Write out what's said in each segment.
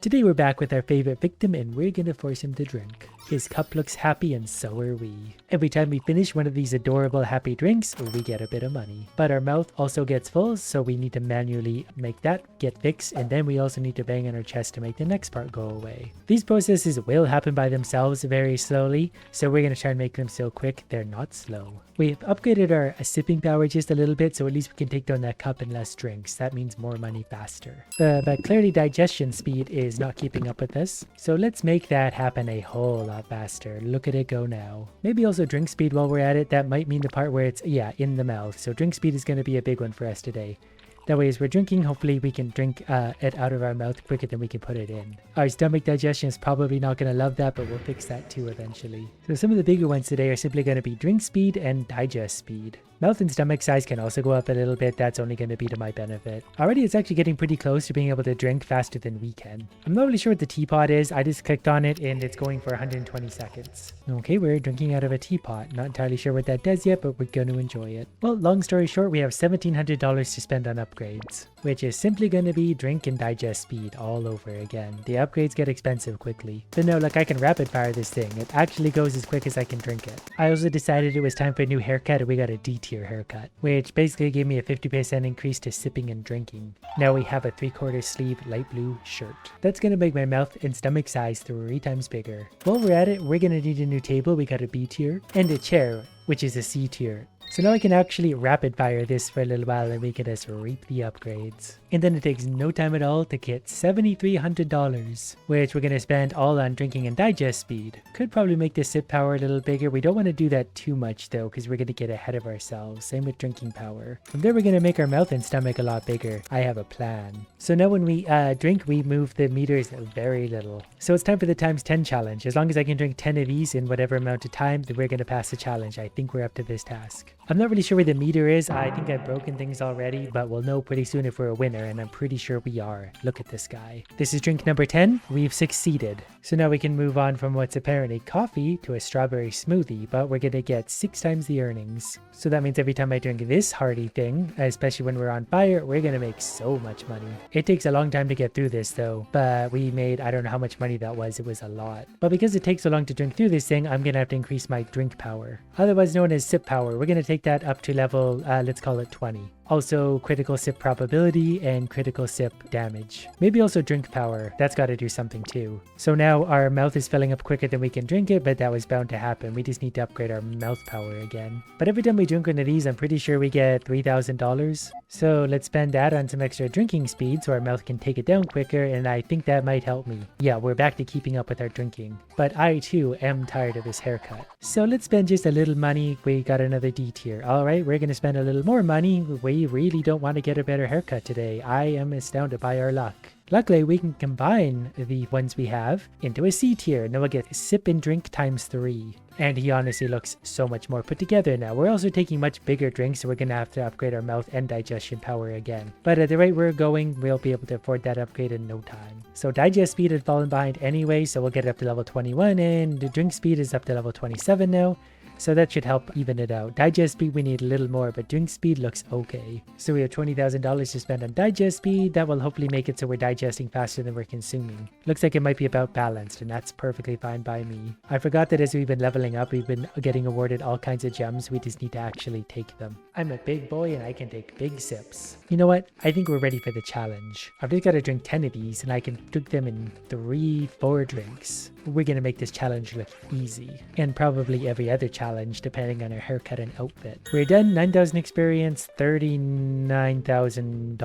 Today we're back with our favorite victim and we're gonna force him to drink. His cup looks happy and so are we. Every time we finish one of these adorable happy drinks, we get a bit of money. But our mouth also gets full, so we need to manually make that get fixed, and then we also need to bang on our chest to make the next part go away. These processes will happen by themselves very slowly, so we're gonna try and make them so quick they're not slow. We've upgraded our sipping power just a little bit, so at least we can take down that cup in less drinks. That means more money faster. But clearly digestion speed is not keeping up with us, so let's make that happen a whole lot faster. Look at it go now. Maybe also drink speed while we're at it. That might mean the part where it's, in the mouth. So drink speed is going to be a big one for us today. That way as we're drinking, hopefully we can drink it out of our mouth quicker than we can put it in. Our stomach digestion is probably not going to love that, but we'll fix that too eventually. So some of the bigger ones today are simply going to be drink speed and digest speed. Mouth and stomach size can also go up a little bit. That's only going to be to my benefit. Already it's actually getting pretty close to being able to drink faster than we can. I'm not really sure what the teapot is. I just clicked on it and it's going for 120 seconds. Okay, we're drinking out of a teapot. Not entirely sure what that does yet, but we're going to enjoy it. Well, long story short, we have $1,700 to spend on upgrades, which is simply going to be drink and digest speed all over again. The upgrades get expensive quickly. But no, look, I can rapid fire this thing. It actually goes as quick as I can drink it. I also decided it was time for a new haircut and we got a D-tier haircut, which basically gave me a 50% increase to sipping and drinking. Now we have a 3/4 sleeve light blue shirt. That's going to make my mouth and stomach size 3 times bigger. While we're at it, we're going to need a new table. We got a B tier and a chair, which is a C tier. So now I can actually rapid fire this for a little while and we can just reap the upgrades. And then it takes no time at all to get $7,300, which we're going to spend all on drinking and digest speed. Could probably make the sip power a little bigger. We don't want to do that too much though, because we're going to get ahead of ourselves. Same with drinking power. From there we're going to make our mouth and stomach a lot bigger. I have a plan. So now when we drink, we move the meters very little. So it's time for the times 10 challenge. As long as I can drink 10 of these in whatever amount of time, then we're going to pass the challenge. I think we're up to this task. I'm not really sure where the meter is. I think I've broken things already, but we'll know pretty soon if we're a winner, and I'm pretty sure we are. Look at this guy. This is drink number 10. We've succeeded. So now we can move on from what's apparently coffee to a strawberry smoothie, but we're gonna get 6 times the earnings. So that means every time I drink this hearty thing, especially when we're on fire, we're gonna make so much money. It takes a long time to get through this though, but we made, I don't know how much money that was. It was a lot. But because it takes so long to drink through this thing, I'm gonna have to increase my drink power, otherwise known as sip power. We're gonna take that up to level, let's call it 20. Also critical sip probability and critical sip damage. Maybe also drink power. That's got to do something too. So now our mouth is filling up quicker than we can drink it, but that was bound to happen. We just need to upgrade our mouth power again. But every time we drink one of these, I'm pretty sure we get $3,000. So let's spend that on some extra drinking speed so our mouth can take it down quicker, and I think that might help me. Yeah, we're back to keeping up with our drinking. But I too am tired of this haircut. So let's spend just a little money. We got another D tier. Alright, we're going to spend a little more money. We really don't want to get a better haircut today. I am astounded by our luck. Luckily, we can combine the ones we have into a C tier. Now we'll get sip and drink times 3. And he honestly looks so much more put together now. We're also taking much bigger drinks, so we're going to have to upgrade our mouth and digestion power again. But at the rate we're going, we'll be able to afford that upgrade in no time. So digest speed had fallen behind anyway, so we'll get it up to level 21, and the drink speed is up to level 27 now. So that should help even it out. Digest speed we need a little more, but drink speed looks okay. So we have $20,000 to spend on digest speed. That will hopefully make it so we're digesting faster than we're consuming. Looks like it might be about balanced, and that's perfectly fine by me. I forgot that as we've been leveling up, we've been getting awarded all kinds of gems. We just need to actually take them. I'm a big boy and I can take big sips. You know what? I think we're ready for the challenge. I've just got to drink 10 of these and I can drink them in 3-4 drinks. We're going to make this challenge look easy, and probably every other challenge depending on our haircut and outfit. We're done. 9,000 experience, $39,000.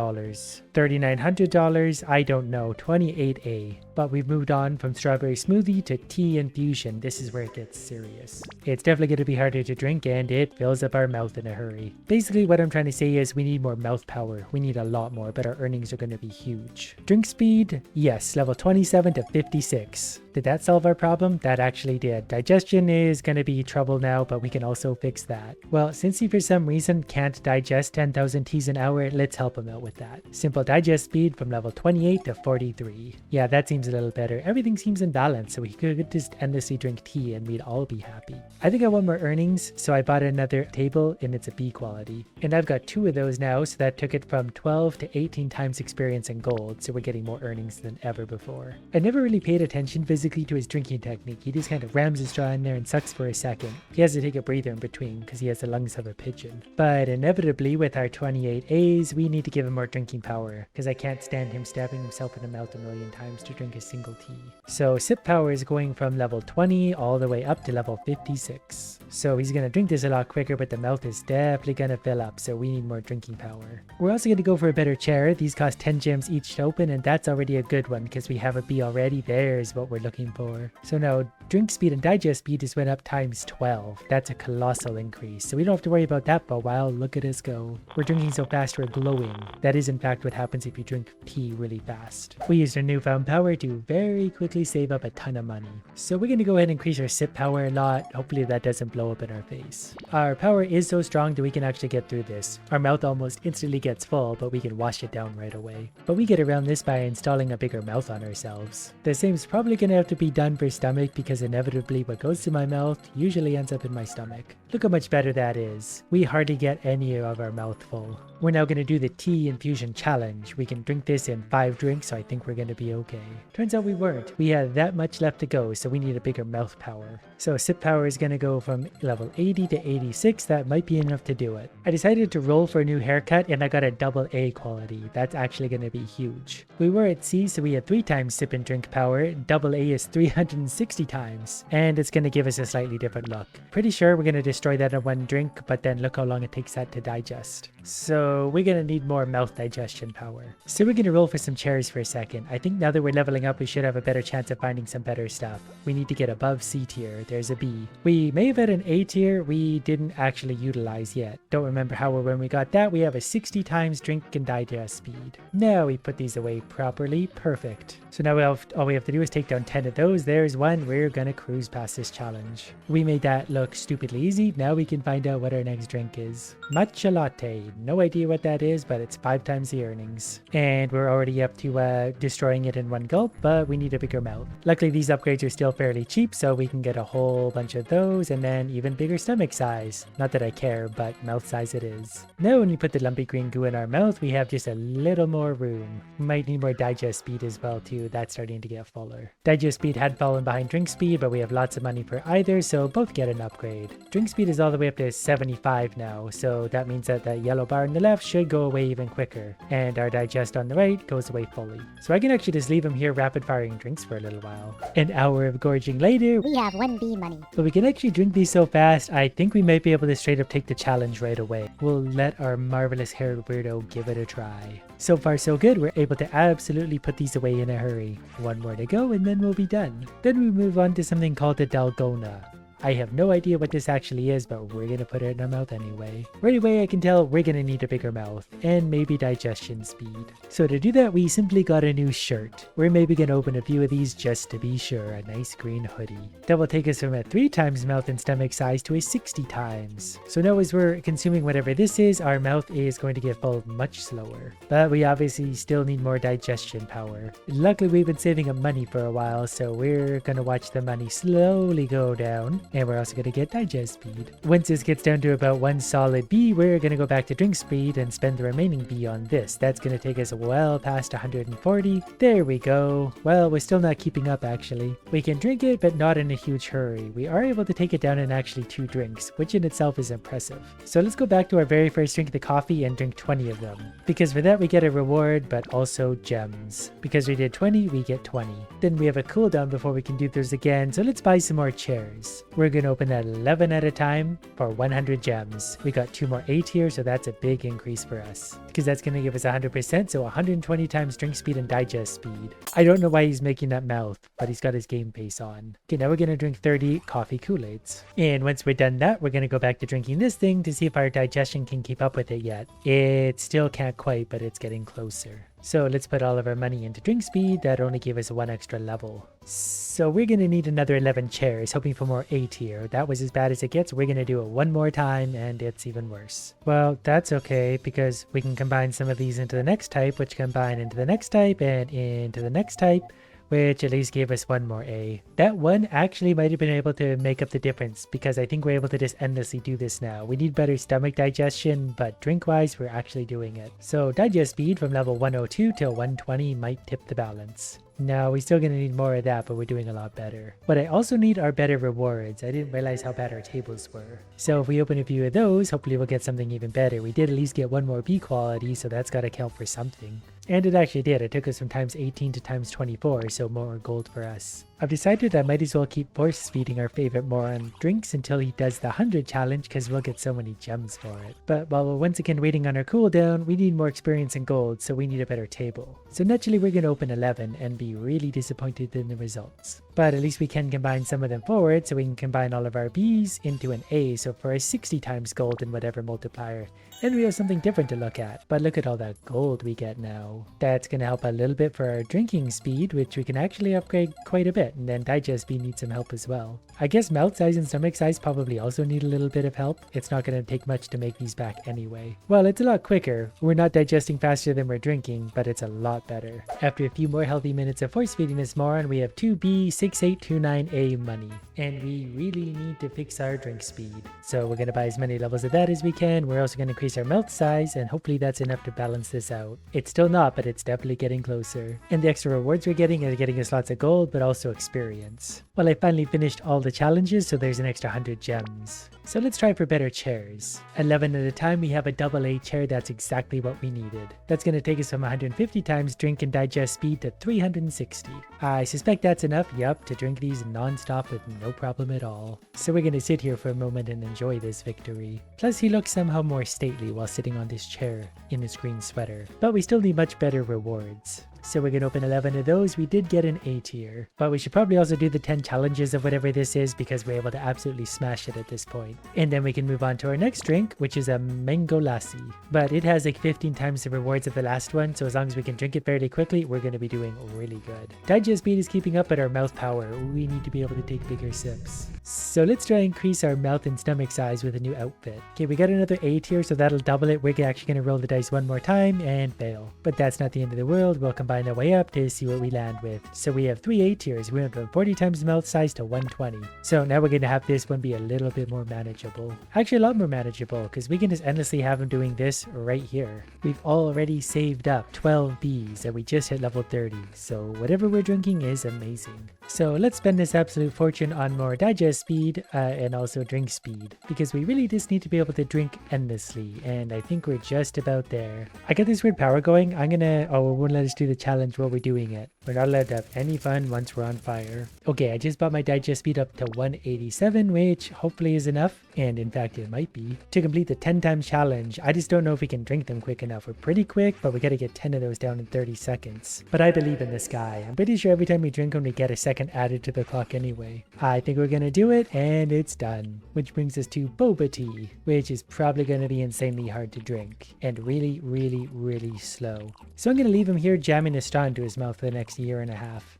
$3,900, I don't know, 28A. But we've moved on from strawberry smoothie to tea infusion. This is where it gets serious. It's definitely going to be harder to drink and it fills up our mouth in a hurry. Basically what I'm trying to say is we need more mouth power. We need a lot more, but our earnings are going to be huge. Drink speed, yes, level 27 to 56. Did that solve our problem? That actually did. Digestion is going to be trouble now, but we can also fix that. Well, since he for some reason can't digest 10,000 teas an hour, let's help him out with that. Simple digest speed from level 28 to 43. Yeah, that seems a little better. Everything seems in balance, so he could just endlessly drink tea and we'd all be happy. I think I want more earnings, so I bought another table and it's a B quality. And I've got 2 of those now, so that took it from 12 to 18 times experience in gold, so we're getting more earnings than ever before. I never really paid attention physically to his drinking technique. He just kind of rams his straw in there and sucks for a second. He has to take a breather in between because he has the lungs of a pigeon. But inevitably with our 28 A's, we need to give him more drinking power because I can't stand him stabbing himself in the mouth a million times to drink a single tea. So sip power is going from level 20 all the way up to level 56. So he's going to drink this a lot quicker, but the mouth is definitely going to fill up, so we need more drinking power. We're also going to go for a better chair. These cost 10 gems each to open, and that's already a good one because we have a B already. There's what we're looking for. So now drink speed and digest speed just went up times 12. That's a colossal increase, so we don't have to worry about that for a while. Look at us go. We're drinking so fast we're glowing. That is in fact what happens if you drink tea really fast. We used our newfound power to very quickly save up a ton of money. So we're going to go ahead and increase our sip power a lot. Hopefully that doesn't blow up in our face. Our power is so strong that we can actually get through this. Our mouth almost instantly gets full, but we can wash it down right away. But we get around this by installing a bigger mouth on ourselves. The same is probably going to have to be done for stomach because inevitably what goes to my mouth usually ends up in my stomach. Look how much better that is. We hardly get any of our mouth full. We're now going to do the tea infusion challenge. We can drink this in 5 drinks, so I think we're going to be okay. Turns out we weren't. We had that much left to go, so we need a bigger mouth power. So sip power is going to go from level 80 to 86. That might be enough to do it. I decided to roll for a new haircut, and I got a double A quality. That's actually going to be huge. We were at C, so we had 3 times sip and drink power. Double A is 360 times, and it's going to give us a slightly different look. Pretty sure we're going to destroy that in 1 drink, but then look how long it takes that to digest. So we're going to need more mouth digestion power. So we're going to roll for some cherries for a second. I think now that we're leveling up, we should have a better chance of finding some better stuff. We need to get above C tier. There's a B. We may have had an A tier we didn't actually utilize yet. Don't remember how or when we got that. We have a 60 times drink and digest speed. Now we put these away properly. Perfect. So now all we have to do is take down 10 of those. There's 1. We're going to cruise past this challenge. We made that look stupidly easy. Now we can find out what our next drink is. Matcha latte. No idea what that is, but it's 5 times the earnings. And we're already up to destroying it in 1 gulp, but we need a bigger mouth. Luckily, these upgrades are still fairly cheap, so we can get a whole bunch of those and then even bigger stomach size. Not that I care, but mouth size it is. Now when we put the lumpy green goo in our mouth, we have just a little more room. We might need more digest speed as well too. That's starting to get fuller. Digest speed had fallen behind drink speed, but we have lots of money for either, so both get an upgrade. Drink speed is all the way up to 75 now, so that means that the yellow bar on the left should go away even quicker, and our digest on the right goes away fully. So I can actually just leave him here rapid firing drinks for a little while. An hour of gorging later, We have 1B money. but we can actually drink these so fast, I think we might be able to straight up take the challenge right away. We'll let our marvelous haired weirdo give it a try. So far so good, we're able to absolutely put these away in a hurry. 1 more to go and then we'll be done. Then we move on to something called the Dalgona. I have no idea what this actually is, but we're gonna put it in our mouth anyway. Right away I can tell we're gonna need a bigger mouth, and maybe digestion speed. So to do that we simply got a new shirt. We're maybe gonna open a few of these just to be sure. A nice green hoodie. That will take us from a 3 times mouth and stomach size to a 60 times. So now as we're consuming whatever this is, our mouth is going to get full much slower. But we obviously still need more digestion power. Luckily we've been saving up money for a while, so we're gonna watch the money slowly go down. And we're also going to get digest speed. Once this gets down to about 1 solid B, we're going to go back to drink speed and spend the remaining B on this. That's going to take us well past 140. There we go. Well, we're still not keeping up actually. We can drink it, but not in a huge hurry. We are able to take it down in actually 2 drinks, which in itself is impressive. So let's go back to our very first drink of the coffee and drink 20 of them. Because for that we get a reward, but also gems. Because we did 20, we get 20. Then we have a cooldown before we can do those again, so let's buy some more chairs. We're going to open that 11 at a time for 100 gems. We got 2 more A tier, so that's a big increase for us. Because that's going to give us 100%, so 120 times drink speed and digest speed. I don't know why he's making that mouth, but he's got his game face on. Okay, now we're going to drink 30 coffee Kool-Aids. And once we're done that, we're going to go back to drinking this thing to see if our digestion can keep up with it yet. It still can't quite, but it's getting closer. So let's put all of our money into drink speed. That only gave us 1 extra level. So we're going to need another 11 chairs, hoping for more A tier. That was as bad as it gets. We're going to do it one more time and it's even worse. Well, that's okay because we can combine some of these into the next type, which combine into the next type and into the next type, which at least gave us 1 more A. That one actually might have been able to make up the difference because I think we're able to just endlessly do this now. We need better stomach digestion, but drink-wise, we're actually doing it. So digest speed from level 102 till 120 might tip the balance. No, we're still going to need more of that, but we're doing a lot better. But I also need our better rewards. I didn't realize how bad our tables were. So if we open a few of those, hopefully we'll get something even better. We did at least get 1 more B quality, so that's got to count for something. And it actually did. It took us from times 18 to times 24, so more gold for us. I've decided I might as well keep force feeding our favorite moron drinks until he does the 100 challenge because we'll get so many gems for it. But while we're once again waiting on our cooldown, we need more experience and gold, so we need a better table. So naturally we're going to open 11 and be really disappointed in the results. But at least we can combine some of them forward, so we can combine all of our B's into an A, so for a 60 times gold and whatever multiplier. And we have something different to look at. But look at all that gold we get now. That's going to help a little bit for our drinking speed, which we can actually upgrade quite a bit. And then digest speed needs some help as well. I guess mouth size and stomach size probably also need a little bit of help. It's not going to take much to make these back anyway. Well, it's a lot quicker. We're not digesting faster than we're drinking, but it's a lot better. After a few more healthy minutes of force feeding this moron, we have 2B6829A money. And we really need to fix our drink speed. So we're going to buy as many levels of that as we can. We're also going to increase our mouth size, and hopefully that's enough to balance this out. It's still not, but it's definitely getting closer. And the extra rewards we're getting are getting us lots of gold, but also experience. Well, I finally finished all the challenges, so there's an extra 100 gems. So let's try for better chairs. 11 at a time, we have a double A chair. That's exactly what we needed. That's going to take us from 150 times drink and digest speed to 360. I suspect that's enough, yup, to drink these non-stop with no problem at all. So we're going to sit here for a moment and enjoy this victory. Plus he looks somehow more stately while sitting on this chair in his green sweater. But we still need much better rewards. So we're going to open 11 of those. We did get an A tier, but we should probably also do the 10 challenges of whatever this is because we're able to absolutely smash it at this point. And then we can move on to our next drink, which is a mango lassi. But it has like 15 times the rewards of the last one, so as long as we can drink it fairly quickly, we're going to be doing really good. Digest speed is keeping up, but our mouth power, we need to be able to take bigger sips. So let's try and increase our mouth and stomach size with a new outfit. Okay, we got another A tier, so that'll double it. We're actually going to roll the dice one more time and fail. But that's not the end of the world. We'll combine our way up to see what we land with. So we have 3 A tiers. We went from 40 times the mouth size to 120. So now we're going to have this one be a little bit more manageable. Actually, a lot more manageable, because we can just endlessly have him doing this right here. We've already saved up 12 Bs and we just hit level 30. So whatever we're drinking is amazing. So let's spend this absolute fortune on more digest speed and also drink speed, because we really just need to be able to drink endlessly, and I think we're just about there. I got this weird power going. It won't let us do the challenge while we're doing it. We're not allowed to have any fun once we're on fire. Okay, I just brought my digest speed up to 187, which hopefully is enough, and in fact it might be, to complete the 10 times challenge. I just don't know if we can drink them quick enough. We're pretty quick, but we gotta get 10 of those down in 30 seconds. But I believe in this guy. I'm pretty sure every time we drink them we get a second added to the clock anyway. I think we're gonna do it, and it's done. Which brings us to boba tea, which is probably gonna be insanely hard to drink, and really, really, really slow. So I'm gonna leave him here jamming a straw into his mouth for the next year and a half.